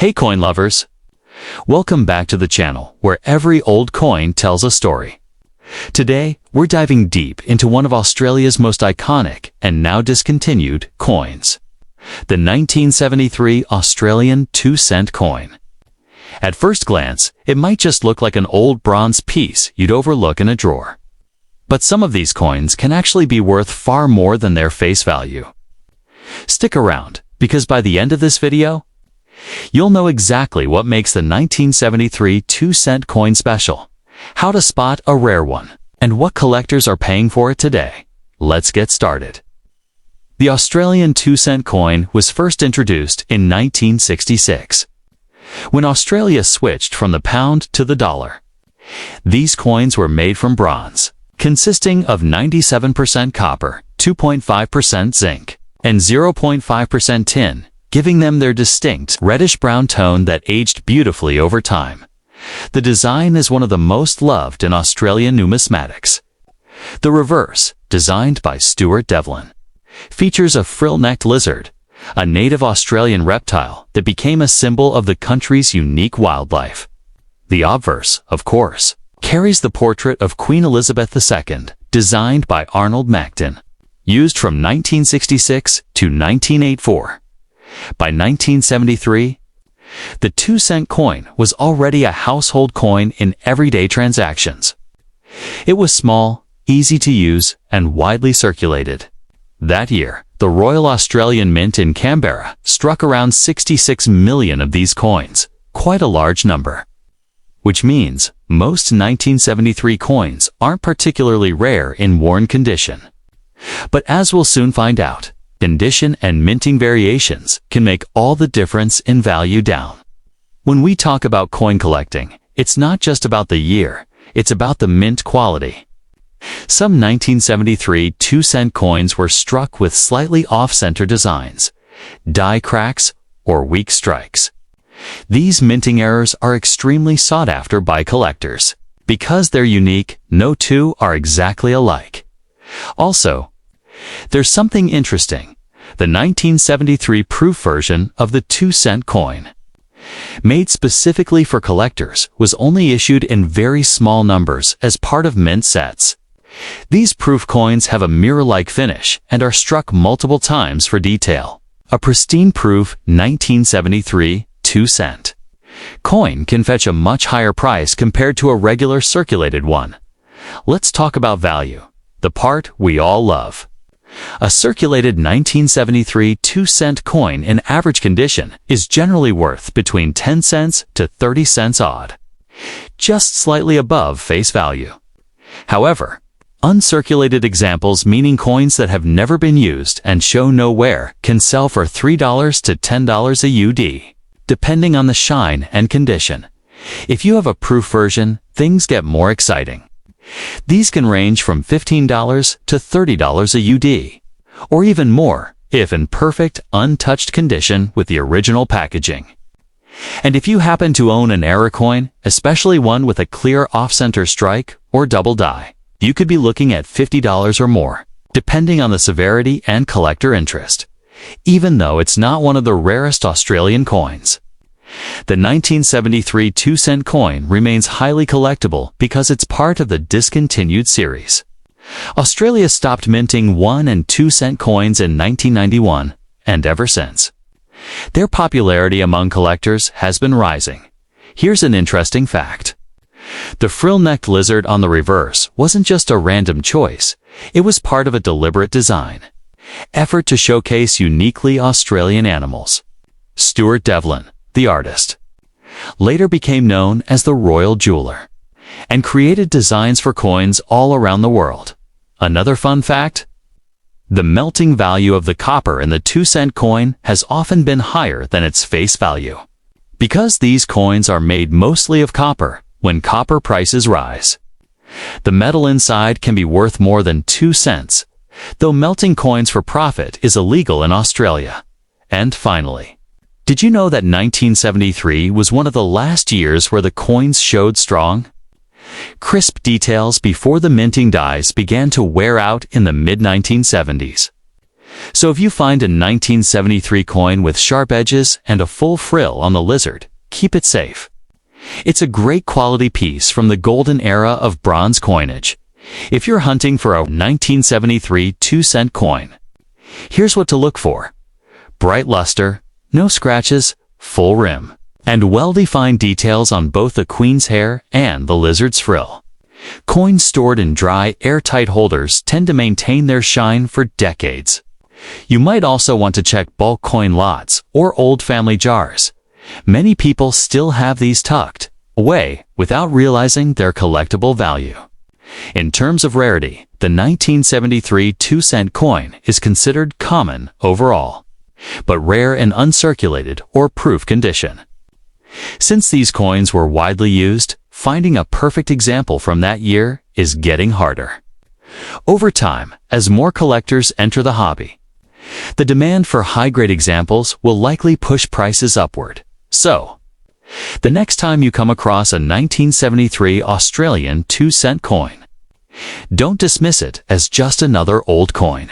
Hey coin lovers! Welcome back to the channel where every old coin tells a story. Today, we're diving deep into one of Australia's most iconic and now discontinued coins. The 1973 Australian 2-cent coin. At first glance, it might just look like an old bronze piece you'd overlook in a drawer. But some of these coins can actually be worth far more than their face value. Stick around, because by the end of this video, you'll know exactly what makes the 1973 2-cent coin special, how to spot a rare one, and what collectors are paying for it today. Let's get started. The Australian 2-cent coin was first introduced in 1966, when Australia switched from the pound to the dollar. These coins were made from bronze, consisting of 97% copper, 2.5% zinc, and 0.5% tin, giving them their distinct reddish-brown tone that aged beautifully over time. The design is one of the most loved in Australian numismatics. The reverse, designed by Stuart Devlin, features a frill-necked lizard, a native Australian reptile that became a symbol of the country's unique wildlife. The obverse, of course, carries the portrait of Queen Elizabeth II, designed by Arnold Macton, used from 1966 to 1984. By 1973, the 2-cent coin was already a household coin in everyday transactions. It was small, easy to use, and widely circulated. That year, the Royal Australian Mint in Canberra struck around 66 million of these coins, quite a large number. Which means most 1973 coins aren't particularly rare in worn condition. But as we'll soon find out, condition and minting variations can make all the difference in value down. When we talk about coin collecting, it's not just about the year, it's about the mint quality. Some 1973 2-cent coins were struck with slightly off-center designs, die cracks, or weak strikes. These minting errors are extremely sought after by collectors. Because they're unique, no two are exactly alike. Also, there's something interesting. The 1973 proof version of the 2-cent coin, made specifically for collectors, was only issued in very small numbers as part of mint sets. These proof coins have a mirror-like finish and are struck multiple times for detail. A pristine proof 1973 2-cent coin can fetch a much higher price compared to a regular circulated one. Let's talk about value, the part we all love. A circulated 1973 2-cent coin in average condition is generally worth between 10 cents to 30 cents odd, just slightly above face value. However, uncirculated examples, meaning coins that have never been used and show no wear, can sell for $3 to $10 a UD, depending on the shine and condition. If you have a proof version, things get more exciting. These can range from $15 to $30 a UD, or even more if in perfect, untouched condition with the original packaging. And if you happen to own an error coin, especially one with a clear off-center strike or double die, you could be looking at $50 or more, depending on the severity and collector interest, even though it's not one of the rarest Australian coins. The 1973 2-cent coin remains highly collectible because it's part of the discontinued series. Australia stopped minting 1- and 2-cent coins in 1991, and ever since, their popularity among collectors has been rising. Here's an interesting fact. The frill-necked lizard on the reverse wasn't just a random choice, it was part of a deliberate design effort to showcase uniquely Australian animals. Stuart Devlin, the artist, later became known as the Royal Jeweller, and created designs for coins all around the world. Another fun fact: the melting value of the copper in the 2-cent coin has often been higher than its face value. Because these coins are made mostly of copper, when copper prices rise, the metal inside can be worth more than 2 cents, though melting coins for profit is illegal in Australia. And finally, did you know that 1973 was one of the last years where the coins showed strong, crisp details before the minting dyes began to wear out in the mid-1970s? So if you find a 1973 coin with sharp edges and a full frill on the lizard, keep it safe. It's a great quality piece from the golden era of bronze coinage. If you're hunting for a 1973 2-cent coin, here's what to look for: bright luster, no scratches, full rim, and well-defined details on both the queen's hair and the lizard's frill. Coins stored in dry, airtight holders tend to maintain their shine for decades. You might also want to check bulk coin lots or old family jars. Many people still have these tucked away without realizing their collectible value. In terms of rarity, the 1973 2-cent coin is considered common overall, but rare in uncirculated or proof condition. Since these coins were widely used, finding a perfect example from that year is getting harder. Over time, as more collectors enter the hobby, the demand for high-grade examples will likely push prices upward. So, the next time you come across a 1973 Australian 2-cent coin, don't dismiss it as just another old coin.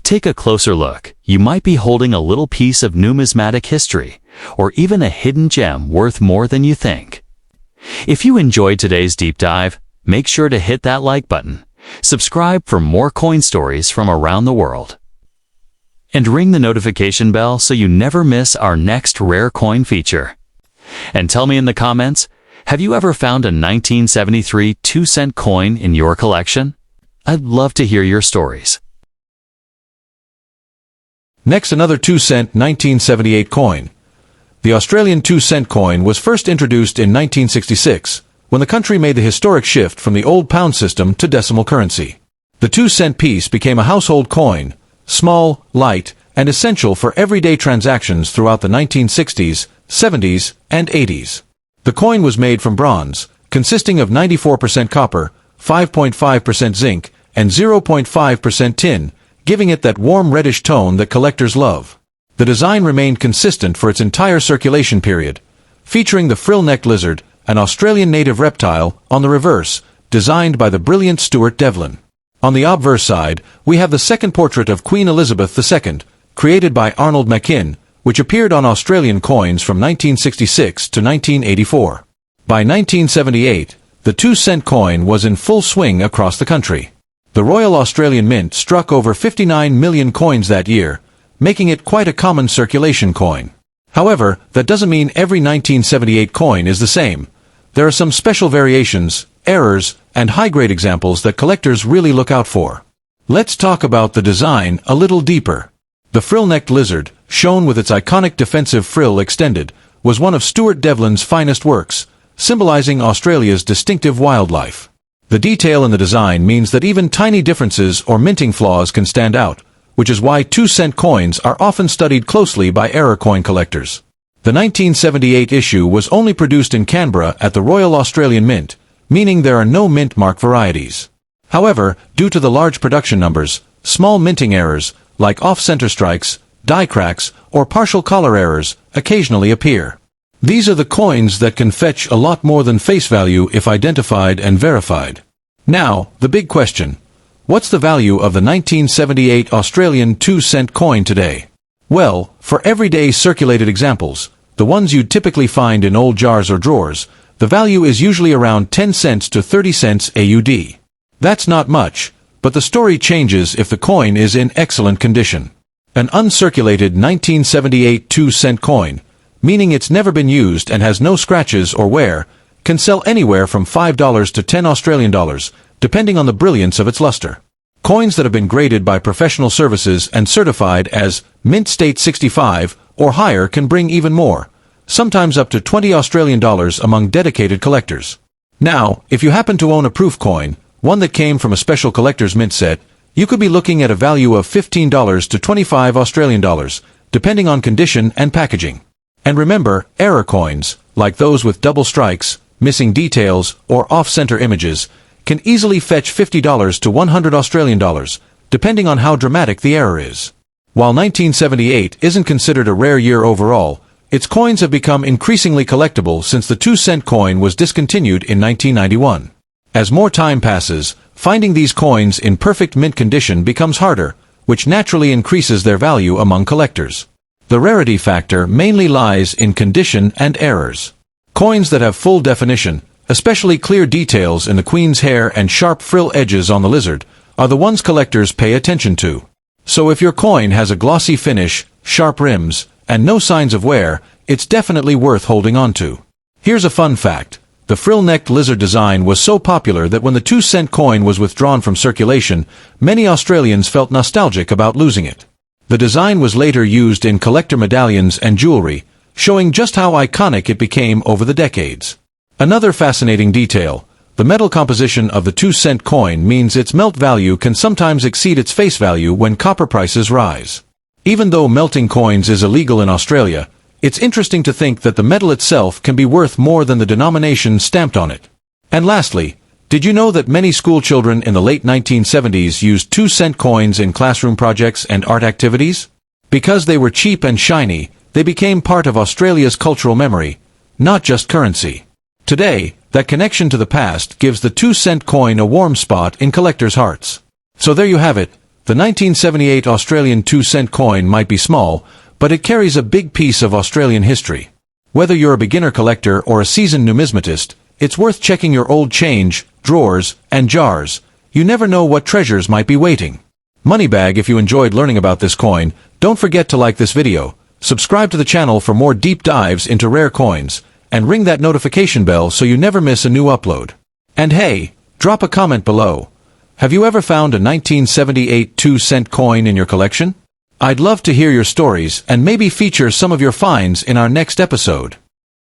Take a closer look. You might be holding a little piece of numismatic history, or even a hidden gem worth more than you think. If you enjoyed today's deep dive, make sure to hit that like button, subscribe for more coin stories from around the world, and ring the notification bell so you never miss our next rare coin feature. And tell me in the comments, have you ever found a 1973 2-cent coin in your collection? I'd love to hear your stories. Next, another 2-cent 1978 coin. The Australian 2-cent coin was first introduced in 1966, when the country made the historic shift from the old pound system to decimal currency. The 2-cent piece became a household coin, small, light, and essential for everyday transactions throughout the 1960s, 70s, and 80s. The coin was made from bronze, consisting of 94% copper, 5.5% zinc, and 0.5% tin, giving it that warm reddish tone that collectors love. The design remained consistent for its entire circulation period, featuring the frill-necked lizard, an Australian native reptile, on the reverse, designed by the brilliant Stuart Devlin. On the obverse side, we have the second portrait of Queen Elizabeth II, created by Arnold Machin, which appeared on Australian coins from 1966 to 1984. By 1978, the 2-cent coin was in full swing across the country. The Royal Australian Mint struck over 59 million coins that year, making it quite a common circulation coin. However, that doesn't mean every 1978 coin is the same. There are some special variations, errors, and high-grade examples that collectors really look out for. Let's talk about the design a little deeper. The frill-necked lizard, shown with its iconic defensive frill extended, was one of Stuart Devlin's finest works, symbolizing Australia's distinctive wildlife. The detail in the design means that even tiny differences or minting flaws can stand out, which is why 2-cent coins are often studied closely by error coin collectors. The 1978 issue was only produced in Canberra at the Royal Australian Mint, meaning there are no mint mark varieties. However, due to the large production numbers, small minting errors, like off-center strikes, die cracks, or partial color errors, occasionally appear. These are the coins that can fetch a lot more than face value if identified and verified. Now, the big question. What's the value of the 1978 Australian 2-cent coin today? Well, for everyday circulated examples, the ones you'd typically find in old jars or drawers, the value is usually around 10 cents to 30 cents AUD. That's not much, but the story changes if the coin is in excellent condition. An uncirculated 1978 2-cent coin, meaning it's never been used and has no scratches or wear, can sell anywhere from $5 to $10 Australian dollars, depending on the brilliance of its luster. Coins that have been graded by professional services and certified as Mint State 65 or higher can bring even more, sometimes up to $20 Australian dollars among dedicated collectors. Now, if you happen to own a proof coin, one that came from a special collector's mint set, you could be looking at a value of $15 to $25 Australian dollars, depending on condition and packaging. And remember, error coins, like those with double strikes, missing details, or off-center images, can easily fetch $50 to $100 Australian dollars, depending on how dramatic the error is. While 1978 isn't considered a rare year overall, its coins have become increasingly collectible since the 2-cent coin was discontinued in 1991. As more time passes, finding these coins in perfect mint condition becomes harder, which naturally increases their value among collectors. The rarity factor mainly lies in condition and errors. Coins that have full definition, especially clear details in the queen's hair and sharp frill edges on the lizard, are the ones collectors pay attention to. So if your coin has a glossy finish, sharp rims, and no signs of wear, it's definitely worth holding on to. Here's a fun fact. The frill-necked lizard design was so popular that when the 2-cent coin was withdrawn from circulation, many Australians felt nostalgic about losing it. The design was later used in collector medallions and jewelry, showing just how iconic it became over the decades. Another fascinating detail: the metal composition of the 2-cent coin means its melt value can sometimes exceed its face value when copper prices rise. Even though melting coins is illegal in Australia, it's interesting to think that the metal itself can be worth more than the denomination stamped on it. And lastly, did you know that many schoolchildren in the late 1970s used 2-cent coins in classroom projects and art activities? Because they were cheap and shiny, they became part of Australia's cultural memory, not just currency. Today, that connection to the past gives the 2-cent coin a warm spot in collectors' hearts. So there you have it. The 1978 Australian 2-cent coin might be small, but it carries a big piece of Australian history. Whether you're a beginner collector or a seasoned numismatist, it's worth checking your old change, drawers, and jars. You never know what treasures might be waiting. Moneybag, if you enjoyed learning about this coin, don't forget to like this video, subscribe to the channel for more deep dives into rare coins, and ring that notification bell so you never miss a new upload. And hey, drop a comment below. Have you ever found a 1978 2-cent coin in your collection? I'd love to hear your stories and maybe feature some of your finds in our next episode.